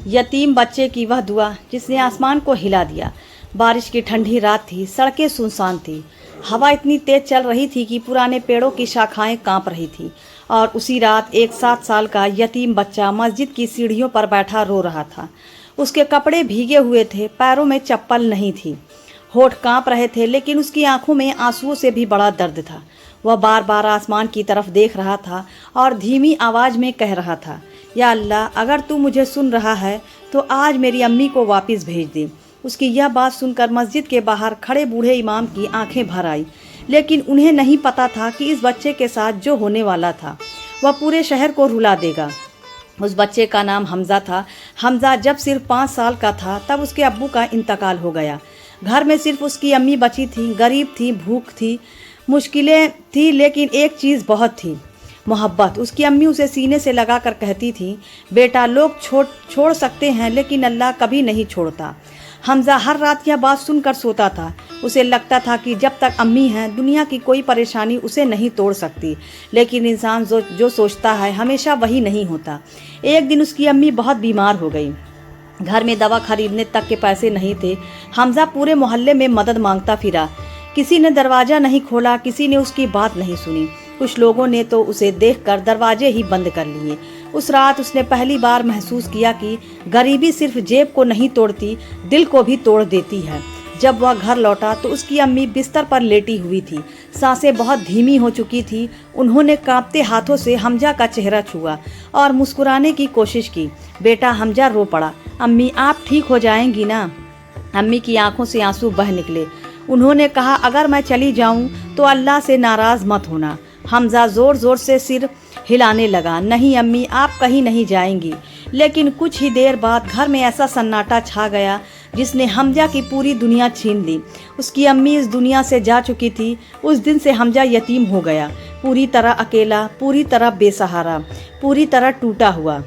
यतीम बच्चे की वह दुआ जिसने आसमान को हिला दिया। बारिश की ठंडी रात थी, सड़कें सुनसान थी, हवा इतनी तेज चल रही थी कि पुराने पेड़ों की शाखाएं कांप रही थी। और उसी रात एक 7 साल का यतीम बच्चा मस्जिद की सीढ़ियों पर बैठा रो रहा था। उसके कपड़े भीगे हुए थे, पैरों में चप्पल नहीं थी, होठ कांप रहे थे, लेकिन उसकी आंखों में आंसुओं से भी बड़ा दर्द था। वह बार बार आसमान की तरफ देख रहा था और धीमी आवाज में कह रहा था, या अल्लाह, अगर तू मुझे सुन रहा है तो आज मेरी अम्मी को वापस भेज दे। उसकी यह बात सुनकर मस्जिद के बाहर खड़े बूढ़े इमाम की आंखें भर आई, लेकिन उन्हें नहीं पता था कि इस बच्चे के साथ जो होने वाला था वह पूरे शहर को रुला देगा। उस बच्चे का नाम हमजा था। हमजा जब सिर्फ 5 साल का था तब उसके अब्बू का इंतकाल हो गया। घर में सिर्फ उसकी अम्मी बची थी। गरीब थी, भूख थी, मुश्किलें थी, लेकिन एक चीज़ बहुत थी, मोहब्बत। उसकी अम्मी उसे सीने से लगा कर कहती थी, बेटा, लोग छोड़ सकते हैं लेकिन अल्लाह कभी नहीं छोड़ता। हमजा हर रात यह बात सुनकर सोता था। उसे लगता था कि जब तक अम्मी हैं दुनिया की कोई परेशानी उसे नहीं तोड़ सकती। लेकिन इंसान जो सोचता है हमेशा वही नहीं होता। एक दिन उसकी अम्मी बहुत बीमार हो गई। घर में दवा खरीदने तक के पैसे नहीं थे। हमजा पूरे मोहल्ले में मदद मांगता फिरा। किसी ने दरवाज़ा नहीं खोला, किसी ने उसकी बात नहीं सुनी। कुछ लोगों ने तो उसे देखकर दरवाजे ही बंद कर लिए। उस रात उसने पहली बार महसूस किया कि गरीबी सिर्फ जेब को नहीं तोड़ती, दिल को भी तोड़ देती है। जब वह घर लौटा तो उसकी अम्मी बिस्तर पर लेटी हुई थी। सांसें बहुत धीमी हो चुकी थी। उन्होंने कांपते हाथों से हमजा का चेहरा छुआ और मुस्कुराने की कोशिश की। बेटा, हमजा रो पड़ा। अम्मी, आप ठीक हो जाएंगी ना? अम्मी की आंखों से आंसू बह निकले। उन्होंने कहा, अगर मैं चली जाऊं तो अल्लाह से नाराज मत होना। हमजा जोर जोर से सिर हिलाने लगा। नहीं अम्मी, आप कहीं नहीं जाएंगी। लेकिन कुछ ही देर बाद घर में ऐसा सन्नाटा छा गया जिसने हमजा की पूरी दुनिया छीन ली। उसकी अम्मी इस दुनिया से जा चुकी थी। उस दिन से हमजा यतीम हो गया, पूरी तरह अकेला, पूरी तरह बेसहारा, पूरी तरह टूटा हुआ।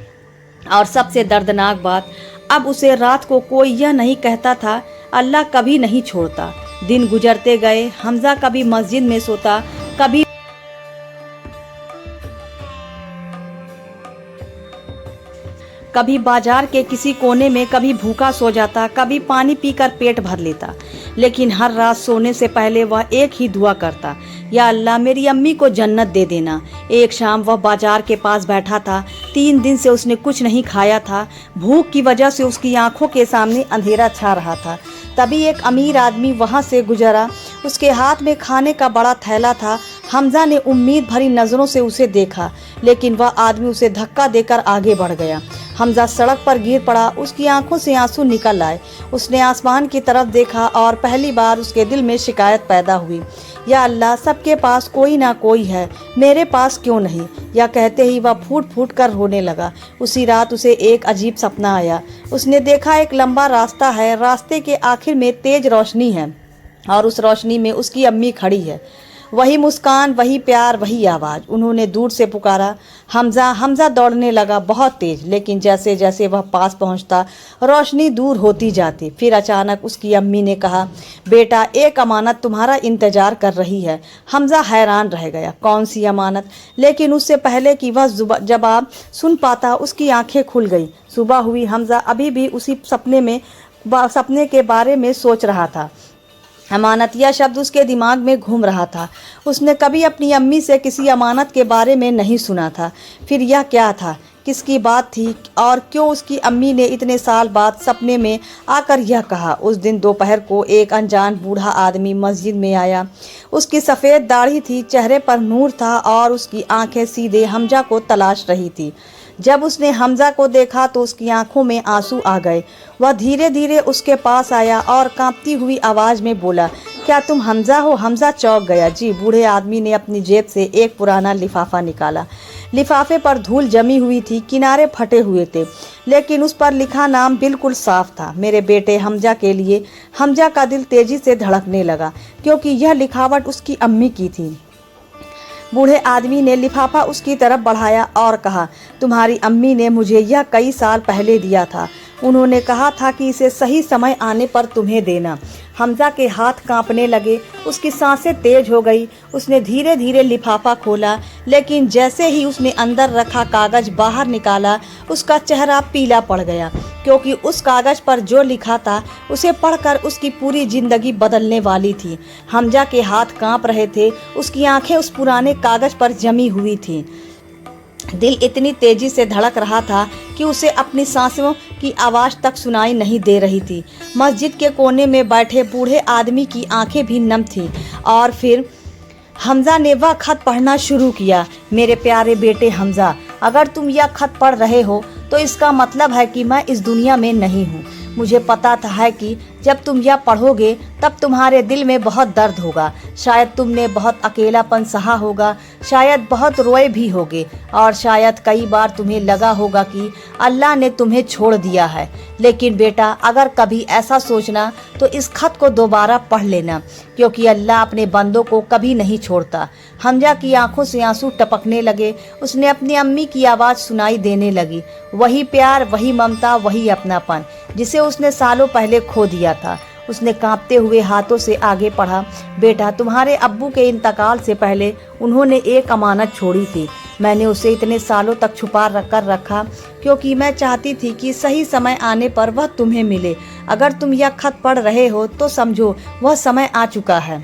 और सबसे दर्दनाक बात, अब उसे रात को कोई यह नहीं कहता था, अल्लाह कभी नहीं छोड़ता। दिन गुजरते गए। हमजा कभी मस्जिद में सोता, कभी बाजार के किसी कोने में, कभी भूखा सो जाता, कभी पानी पीकर पेट भर लेता। लेकिन हर रात सोने से पहले वह एक ही दुआ करता, या अल्लाह, मेरी अम्मी को जन्नत दे देना। एक शाम वह बाजार के पास बैठा था। 3 दिन से उसने कुछ नहीं खाया था। भूख की वजह से उसकी आंखों के सामने अंधेरा छा रहा था। तभी एक अमीर आदमी वहां से गुजरा। उसके हाथ में खाने का बड़ा थैला था। हमजा ने उम्मीद भरी नज़रों से उसे देखा, लेकिन वह आदमी उसे धक्का देकर आगे बढ़ गया। हमजा सड़क पर गिर पड़ा। उसकी आंखों से आंसू निकल आए। उसने आसमान की तरफ देखा और पहली बार उसके दिल में शिकायत पैदा हुई, या अल्लाह, सबके पास कोई ना कोई है, मेरे पास क्यों नहीं? या कहते ही वह फूट फूट कर रोने लगा। उसी रात उसे एक अजीब सपना आया। उसने देखा एक लंबा रास्ता है, रास्ते के आखिर में तेज रोशनी है और उस रोशनी में उसकी अम्मी खड़ी है। वही मुस्कान, वही प्यार, वही आवाज़। उन्होंने दूर से पुकारा, हमजा। हमजा दौड़ने लगा, बहुत तेज, लेकिन जैसे जैसे वह पास पहुंचता रोशनी दूर होती जाती। फिर अचानक उसकी अम्मी ने कहा, बेटा, एक अमानत तुम्हारा इंतजार कर रही है। हमजा हैरान रह गया, कौन सी अमानत? लेकिन उससे पहले कि वह जवाब सुन पाता उसकी आंखें खुल गई। सुबह हुई। हमजा अभी भी उसी सपने के बारे में सोच रहा था। अमानत, यह शब्द उसके दिमाग में घूम रहा था। उसने कभी अपनी अम्मी से किसी अमानत के बारे में नहीं सुना था। फिर यह क्या था? किसकी बात थी? और क्यों उसकी अम्मी ने इतने साल बाद सपने में आकर यह कहा? उस दिन दोपहर को एक अनजान बूढ़ा आदमी मस्जिद में आया। उसकी सफ़ेद दाढ़ी थी, चेहरे पर नूर था और उसकी आंखें सीधे हमजा को तलाश रही थी। जब उसने हमजा को देखा तो उसकी आंखों में आंसू आ गए। वह धीरे धीरे उसके पास आया और कांपती हुई आवाज़ में बोला, क्या तुम हमजा हो? हमजा चौंक गया। जी। बूढ़े आदमी ने अपनी जेब से एक पुराना लिफाफा निकाला। लिफाफे पर धूल जमी हुई थी, किनारे फटे हुए थे, लेकिन उस पर लिखा नाम बिल्कुल साफ था, मेरे बेटे हमजा के लिए। हमजा का दिल तेजी से धड़कने लगा, क्योंकि यह लिखावट उसकी अम्मी की थी। बूढ़े आदमी ने लिफाफा उसकी तरफ बढ़ाया और कहा, तुम्हारी अम्मी ने मुझे यह कई साल पहले दिया था। उन्होंने कहा था कि इसे सही समय आने पर तुम्हें देना। हमजा के हाथ कांपने लगे, उसकी सांसें तेज हो गई। उसने धीरे धीरे लिफाफा खोला, लेकिन जैसे ही उसने अंदर रखा कागज बाहर निकाला, उसका चेहरा पीला पड़ गया। क्योंकि उस कागज पर जो लिखा था उसे पढ़कर उसकी पूरी जिंदगी बदलने वाली थी। हमजा के हाथ कांप रहे थे, उसकी आंखें उस पुराने कागज पर जमी हुई थीं। दिल इतनी तेजी से धड़क रहा था कि उसे अपनी सांसों की आवाज़ तक सुनाई नहीं दे रही थी। मस्जिद के कोने में बैठे बूढ़े आदमी की आंखें भी नम थीं। और फिर हमजा ने वह खत पढ़ना शुरू किया। मेरे प्यारे बेटे हमजा, अगर तुम यह खत पढ़ रहे हो तो इसका मतलब है कि मैं इस दुनिया में नहीं हूँ। मुझे पता था है कि जब तुम यह पढ़ोगे तब तुम्हारे दिल में बहुत दर्द होगा। शायद तुमने बहुत अकेलापन सहा होगा, शायद बहुत रोए भी होगे, और शायद कई बार तुम्हें लगा होगा कि अल्लाह ने तुम्हें छोड़ दिया है। लेकिन बेटा, अगर कभी ऐसा सोचना तो इस खत को दोबारा पढ़ लेना, क्योंकि अल्लाह अपने बंदों को कभी नहीं छोड़ता। हमजा की आंखों से आंसू टपकने लगे। उसने अपनी अम्मी की आवाज़ सुनाई देने लगी, वही प्यार, वही ममता, वही अपनापन जिसे उसने सालों पहले खो दिया था। उसने कांपते हुए हाथों से आगे पढ़ा, बेटा, तुम्हारे अब्बू के इंतकाल से पहले उन्होंने एक अमानत छोड़ी थी। मैंने उसे इतने सालों तक छुपा कर रखा क्योंकि मैं चाहती थी कि सही समय आने पर वह तुम्हें मिले। अगर तुम यह खत पढ़ रहे हो तो समझो वह समय आ चुका है।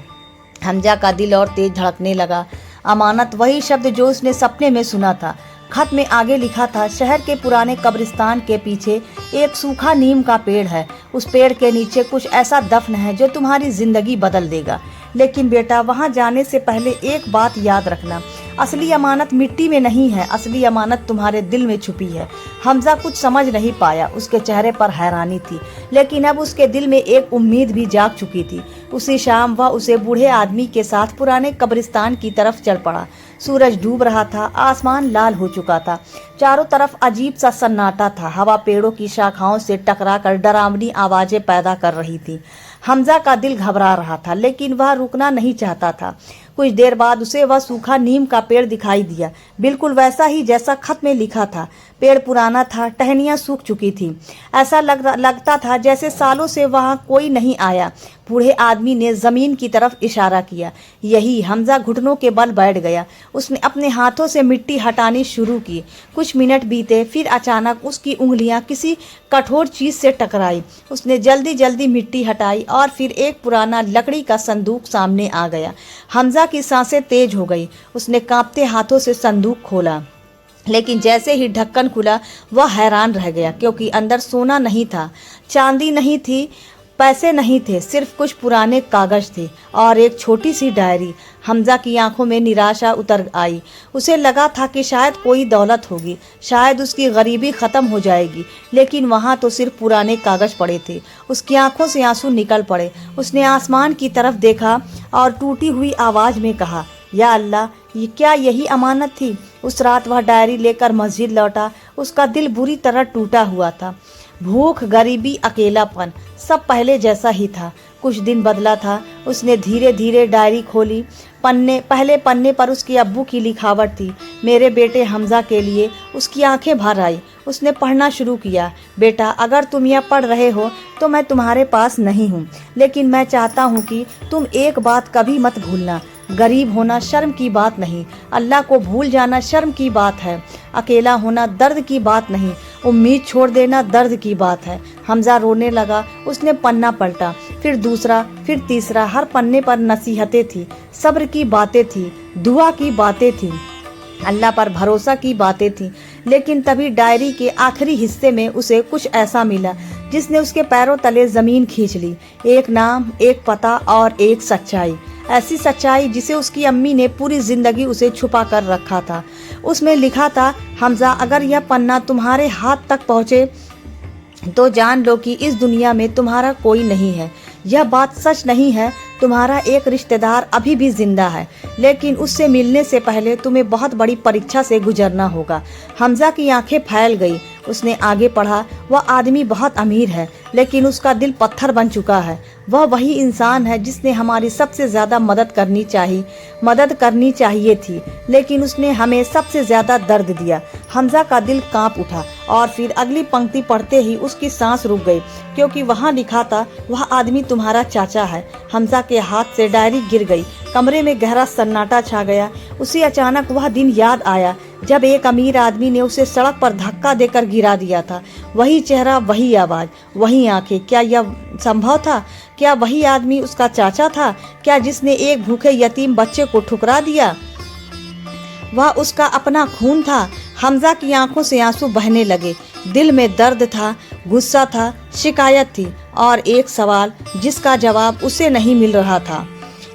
हमजा का दिल और तेज धड़कने लगा। अमानत, वही शब्द जो उसने सपने में सुना था। खत में आगे लिखा था, शहर के पुराने कब्रिस्तान के पीछे एक सूखा नीम का पेड़ है। उस पेड़ के नीचे कुछ ऐसा दफन है जो तुम्हारी जिंदगी बदल देगा। लेकिन बेटा, वहां जाने से पहले एक बात याद रखना, असली अमानत मिट्टी में नहीं है, असली अमानत तुम्हारे दिल में छुपी है। हमजा कुछ समझ नहीं पाया। उसके चेहरे पर हैरानी थी, लेकिन अब उसके दिल में एक उम्मीद भी जाग चुकी थी। उसी शाम वह उसे बूढ़े आदमी के साथ पुराने कब्रिस्तान की तरफ चल पड़ा। सूरज डूब रहा था, आसमान लाल हो चुका था, चारों तरफ अजीब सा सन्नाटा था। हवा पेड़ों की शाखाओं से टकराकर डरावनी आवाजें पैदा कर रही थी। हमजा का दिल घबरा रहा था, लेकिन वह रुकना नहीं चाहता था। कुछ देर बाद उसे वह सूखा नीम का पेड़ दिखाई दिया, बिल्कुल वैसा ही जैसा खत में लिखा था। पेड़ पुराना था, टहनियां सूख चुकी थी, ऐसा लगता था जैसे सालों से वहां कोई नहीं आया। बूढ़े आदमी ने जमीन की तरफ इशारा किया। यही। हमजा घुटनों के बल बैठ गया। उसने अपने हाथों से मिट्टी हटानी शुरू की। कुछ मिनट बीते, फिर अचानक उसकी उंगलियां किसी कठोर चीज से टकराई। उसने जल्दी जल्दी मिट्टी हटाई और फिर एक पुराना लकड़ी का संदूक सामने आ गया। हमजा की सांसें तेज हो गई। उसने कांपते हाथों से संदूक खोला, लेकिन जैसे ही ढक्कन खुला वह हैरान रह गया, क्योंकि अंदर सोना नहीं था, चांदी नहीं थी, पैसे नहीं थे, सिर्फ कुछ पुराने कागज थे और एक छोटी सी डायरी। हमजा की आंखों में निराशा उतर आई। उसे लगा था कि शायद कोई दौलत होगी, शायद उसकी गरीबी खत्म हो जाएगी, लेकिन वहाँ तो सिर्फ पुराने कागज पड़े थे। उसकी आंखों से आंसू निकल पड़े। उसने आसमान की तरफ देखा और टूटी हुई आवाज में कहा, या अल्लाह, ये क्या यही अमानत थी? उस रात वह डायरी लेकर मस्जिद लौटा। उसका दिल बुरी तरह टूटा हुआ था। भूख, गरीबी, अकेलापन, सब पहले जैसा ही था। कुछ दिन बदला था। उसने धीरे धीरे डायरी खोली। पहले पन्ने पर उसके अब्बू की लिखावट थी, मेरे बेटे हमजा के लिए। उसकी आंखें भर आई। उसने पढ़ना शुरू किया, बेटा, अगर तुम यह पढ़ रहे हो तो मैं तुम्हारे पास नहीं हूँ, लेकिन मैं चाहता हूँ कि तुम एक बात कभी मत भूलना, गरीब होना शर्म की बात नहीं, अल्लाह को भूल जाना शर्म की बात है, अकेला होना दर्द की बात नहीं, उम्मीद छोड़ देना दर्द की बात है। हमजा रोने लगा। उसने पन्ना पलटा, फिर दूसरा, फिर तीसरा। हर पन्ने पर नसीहतें थी, सब्र की बातें थी, दुआ की बातें थी, अल्लाह पर भरोसा की बातें थी। लेकिन तभी डायरी के आखिरी हिस्से में उसे कुछ ऐसा मिला जिसने उसके पैरों तले जमीन खींच ली। एक नाम, एक पता और एक सच्चाई। ऐसी सच्चाई जिसे उसकी अम्मी ने पूरी जिंदगी उसे छुपा कर रखा था। उसमें लिखा था, हमजा, अगर यह पन्ना तुम्हारे हाथ तक पहुँचे तो जान लो कि इस दुनिया में तुम्हारा कोई नहीं है। यह बात सच नहीं है, तुम्हारा एक रिश्तेदार अभी भी जिंदा है, लेकिन उससे मिलने से पहले तुम्हें बहुत बड़ी परीक्षा से गुजरना होगा। हमजा की आंखें फैल गई। उसने आगे पढ़ा, वह आदमी बहुत अमीर है, लेकिन उसका दिल पत्थर बन चुका है। वह वही इंसान है जिसने हमारी सबसे ज़्यादा मदद करनी चाहिए थी, लेकिन उसने हमें सबसे ज़्यादा दर्द दिया। हमजा का दिल कांप उठा और फिर अगली पंक्ति पढ़ते ही उसकी सांस रुक गई, क्योंकि वहाँ लिखा था, वह आदमी तुम्हारा चाचा है। हमजा के हाथ से डायरी गिर गई। कमरे में गहरा सन्नाटा छा गया। उसे अचानक वह दिन याद आया जब एक अमीर आदमी ने उसे सड़क पर धक्का देकर गिरा दिया था। वही चेहरा, वही आवाज़, वही आंखें। क्या यह संभव था? क्या वही आदमी उसका चाचा था? क्या जिसने एक भूखे यतीम बच्चे को ठुकरा दिया वह उसका अपना खून था? हमजा की आंखों से आंसू बहने लगे। दिल में दर्द था, गुस्सा था, शिकायत थी और एक सवाल जिसका जवाब उसे नहीं मिल रहा था।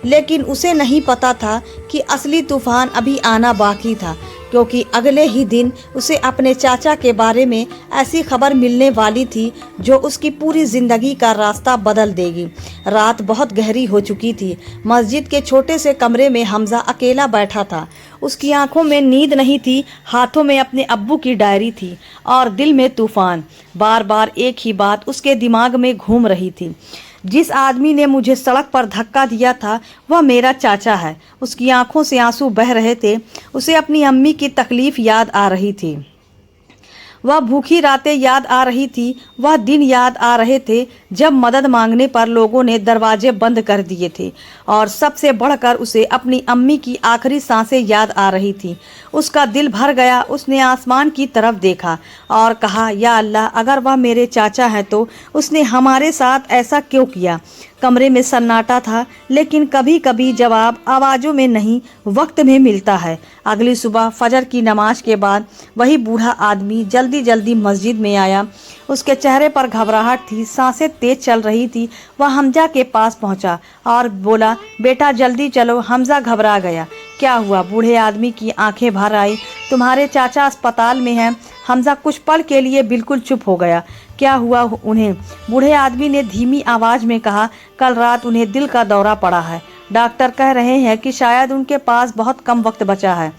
लेकिन उसे नहीं पता था कि असली तूफान अभी आना बाकी था, क्योंकि अगले ही दिन उसे अपने चाचा के बारे में ऐसी खबर मिलने वाली थी जो उसकी पूरी जिंदगी का रास्ता बदल देगी। रात बहुत गहरी हो चुकी थी। मस्जिद के छोटे से कमरे में हमजा अकेला बैठा था। उसकी आंखों में नींद नहीं थी, हाथों में अपने अब्बू की डायरी थी और दिल में तूफान। बार बार एक ही बात उसके दिमाग में घूम रही थी, जिस आदमी ने मुझे सड़क पर धक्का दिया था वह मेरा चाचा है। उसकी आंखों से आंसू बह रहे थे। उसे अपनी अम्मी की तकलीफ याद आ रही थी। वह भूखी रातें याद आ रही थी। वह दिन याद आ रहे थे जब मदद मांगने पर लोगों ने दरवाजे बंद कर दिए थे। और सबसे बढ़कर उसे अपनी अम्मी की आखिरी सांसें याद आ रही थी। उसका दिल भर गया। उसने आसमान की तरफ देखा और कहा, या अल्लाह, अगर वह मेरे चाचा है तो उसने हमारे साथ ऐसा क्यों किया? कमरे में सन्नाटा था, लेकिन कभी कभी जवाब आवाज़ों में नहीं, वक्त में मिलता है। अगली सुबह फजर की नमाज के बाद वही बूढ़ा आदमी जल्दी जल्दी मस्जिद में आया। उसके चेहरे पर घबराहट थी, सांसें तेज चल रही थी। वह हमजा के पास पहुंचा और बोला, बेटा जल्दी चलो, हमजा घबरा गया। क्या हुआ? बूढ़े आदमी की आंखें भर आई। तुम्हारे चाचा अस्पताल में हैं। हमजा कुछ पल के लिए बिल्कुल चुप हो गया। क्या हुआ उन्हें? बूढ़े आदमी ने धीमी आवाज़ में कहा, कल रात उन्हें दिल का दौरा पड़ा है। डॉक्टर कह रहे हैं कि शायद उनके पास बहुत कम वक्त बचा है।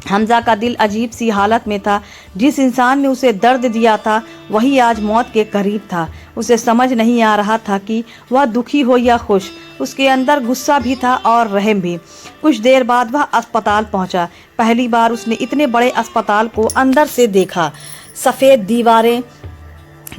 हमजा का दिल अजीब सी हालत में था। जिस इंसान ने उसे दर्द दिया था वही आज मौत के करीब था। उसे समझ नहीं आ रहा था कि वह दुखी हो या खुश। उसके अंदर गुस्सा भी था और रहम भी। कुछ देर बाद वह अस्पताल पहुंचा। पहली बार उसने इतने बड़े अस्पताल को अंदर से देखा। सफ़ेद दीवारें,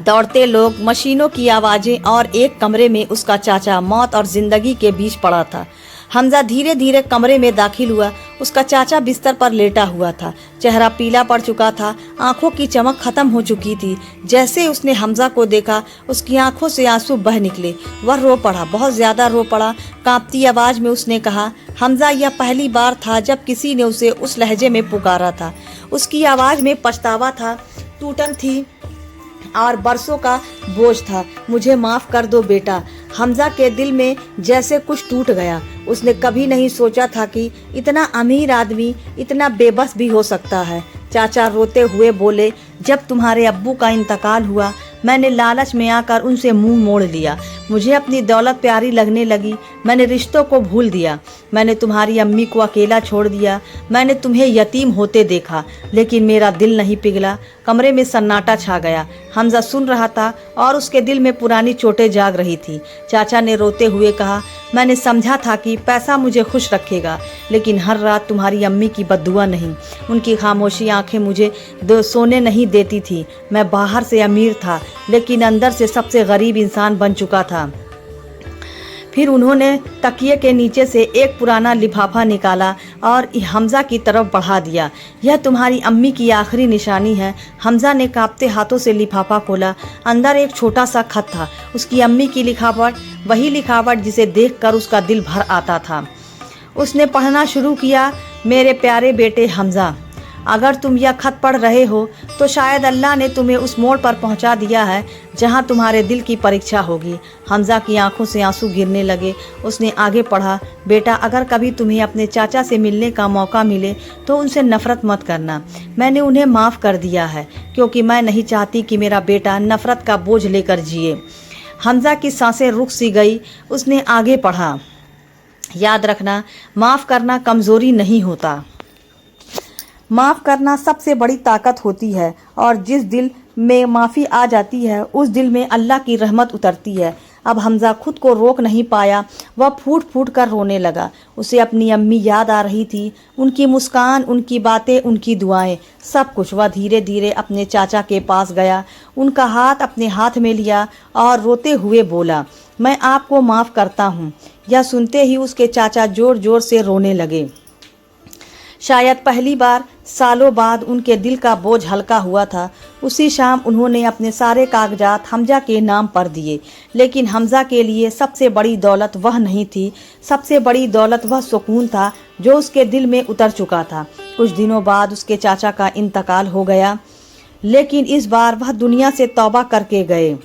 दौड़ते लोग, मशीनों की आवाज़ें और एक कमरे में उसका चाचा मौत और ज़िंदगी के बीच पड़ा था। हमजा धीरे धीरे कमरे में दाखिल हुआ। उसका चाचा बिस्तर पर लेटा हुआ था। चेहरा पीला पड़ चुका था, आंखों की चमक खत्म हो चुकी थी। जैसे उसने हमजा को देखा उसकी आंखों से आंसू बह निकले। वह रो पड़ा, बहुत ज़्यादा रो पड़ा। कांपती आवाज़ में उसने कहा, हमजा, यह पहली बार था जब किसी ने उसे उस लहजे में पुकारा था। उसकी आवाज़ में पछतावा था, टूटन थी और बरसों का बोझ था। मुझे माफ़ कर दो बेटा। हमजा के दिल में जैसे कुछ टूट गया। उसने कभी नहीं सोचा था कि इतना अमीर आदमी इतना बेबस भी हो सकता है। चाचा रोते हुए बोले, जब तुम्हारे अब्बू का इंतकाल हुआ मैंने लालच में आकर उनसे मुंह मोड़ लिया। मुझे अपनी दौलत प्यारी लगने लगी। मैंने रिश्तों को भूल दिया। मैंने तुम्हारी अम्मी को अकेला छोड़ दिया। मैंने तुम्हें यतीम होते देखा, लेकिन मेरा दिल नहीं पिघला। कमरे में सन्नाटा छा गया। हमजा सुन रहा था और उसके दिल में पुरानी चोटें जाग रही थी। चाचा ने रोते हुए कहा, मैंने समझा था कि पैसा मुझे खुश रखेगा, लेकिन हर रात तुम्हारी अम्मी की बद्दुआ नहीं। उनकी खामोशी आंखें मुझे सोने नहीं देती थी। मैं बाहर से अमीर था, लेकिन अंदर से सबसे गरीब इंसान बन चुका था। फिर उन्होंने तकिए के नीचे से एक पुराना लिफाफा निकाला और हमजा की तरफ बढ़ा दिया। यह तुम्हारी अम्मी की आखिरी निशानी है। हमजा ने कांपते हाथों से लिफाफा खोला। अंदर एक छोटा सा खत था, उसकी अम्मी की लिखावट, वही लिखावट जिसे देखकर उसका दिल भर आता था। उसने पढ़ना शुरू किया, मेरे प्यारे बेटे हमजा, अगर तुम यह खत पढ़ रहे हो तो शायद अल्लाह ने तुम्हें उस मोड़ पर पहुंचा दिया है जहां तुम्हारे दिल की परीक्षा होगी। हमजा की आंखों से आंसू गिरने लगे। उसने आगे पढ़ा, बेटा, अगर कभी तुम्हें अपने चाचा से मिलने का मौका मिले तो उनसे नफरत मत करना। मैंने उन्हें माफ़ कर दिया है क्योंकि मैं नहीं चाहती कि मेरा बेटा नफरत का बोझ लेकर जिए। हमजा की सांसें रुक सी गई। उसने आगे पढ़ा, याद रखना, माफ़ करना कमज़ोरी नहीं होता, माफ़ करना सबसे बड़ी ताकत होती है। और जिस दिल में माफ़ी आ जाती है उस दिल में अल्लाह की रहमत उतरती है। अब हमजा खुद को रोक नहीं पाया। वह फूट फूट कर रोने लगा। उसे अपनी अम्मी याद आ रही थी, उनकी मुस्कान, उनकी बातें, उनकी दुआएं, सब कुछ। वह धीरे धीरे अपने चाचा के पास गया, उनका हाथ अपने हाथ में लिया और रोते हुए बोला, मैं आपको माफ़ करता हूँ। यह सुनते ही उसके चाचा ज़ोर ज़ोर से रोने लगे। शायद पहली बार सालों बाद उनके दिल का बोझ हल्का हुआ था। उसी शाम उन्होंने अपने सारे कागजात हमजा के नाम पर दिए। लेकिन हमजा के लिए सबसे बड़ी दौलत वह नहीं थी, सबसे बड़ी दौलत वह सुकून था जो उसके दिल में उतर चुका था। कुछ दिनों बाद उसके चाचा का इंतकाल हो गया, लेकिन इस बार वह दुनिया से तौबा करके गए,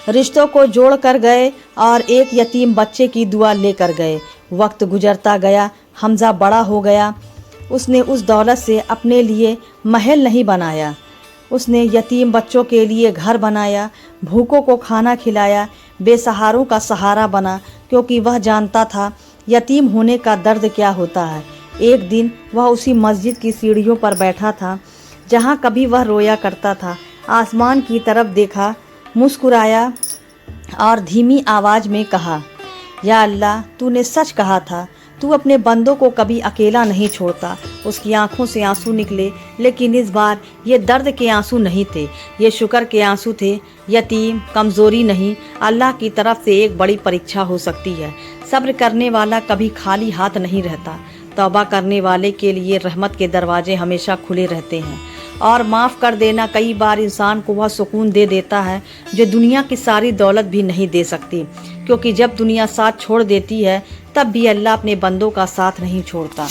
रिश्तों को जोड़ कर गए और एक यतीम बच्चे की दुआ लेकर गए। वक्त गुजरता गया, हमजा बड़ा हो गया। उसने उस दौलत से अपने लिए महल नहीं बनाया, उसने यतीम बच्चों के लिए घर बनाया, भूखों को खाना खिलाया, बेसहारों का सहारा बना, क्योंकि वह जानता था यतीम होने का दर्द क्या होता है। एक दिन वह उसी मस्जिद की सीढ़ियों पर बैठा था जहाँ कभी वह रोया करता था। आसमान की तरफ देखा, मुस्कुराया और धीमी आवाज़ में कहा, या अल्लाह, तूने सच कहा था, तू अपने बंदों को कभी अकेला नहीं छोड़ता। उसकी आंखों से आंसू निकले, लेकिन इस बार ये दर्द के आंसू नहीं थे, ये शुक्र के आंसू थे। यतीम कमज़ोरी नहीं, अल्लाह की तरफ से एक बड़ी परीक्षा हो सकती है। सब्र करने वाला कभी खाली हाथ नहीं रहता। तौबा करने वाले के लिए रहमत के दरवाजे हमेशा खुले रहते हैं, और माफ़ कर देना कई बार इंसान को वह सुकून दे देता है जो दुनिया की सारी दौलत भी नहीं दे सकती, क्योंकि जब दुनिया साथ छोड़ देती है तब भी अल्लाह अपने बंदों का साथ नहीं छोड़ता।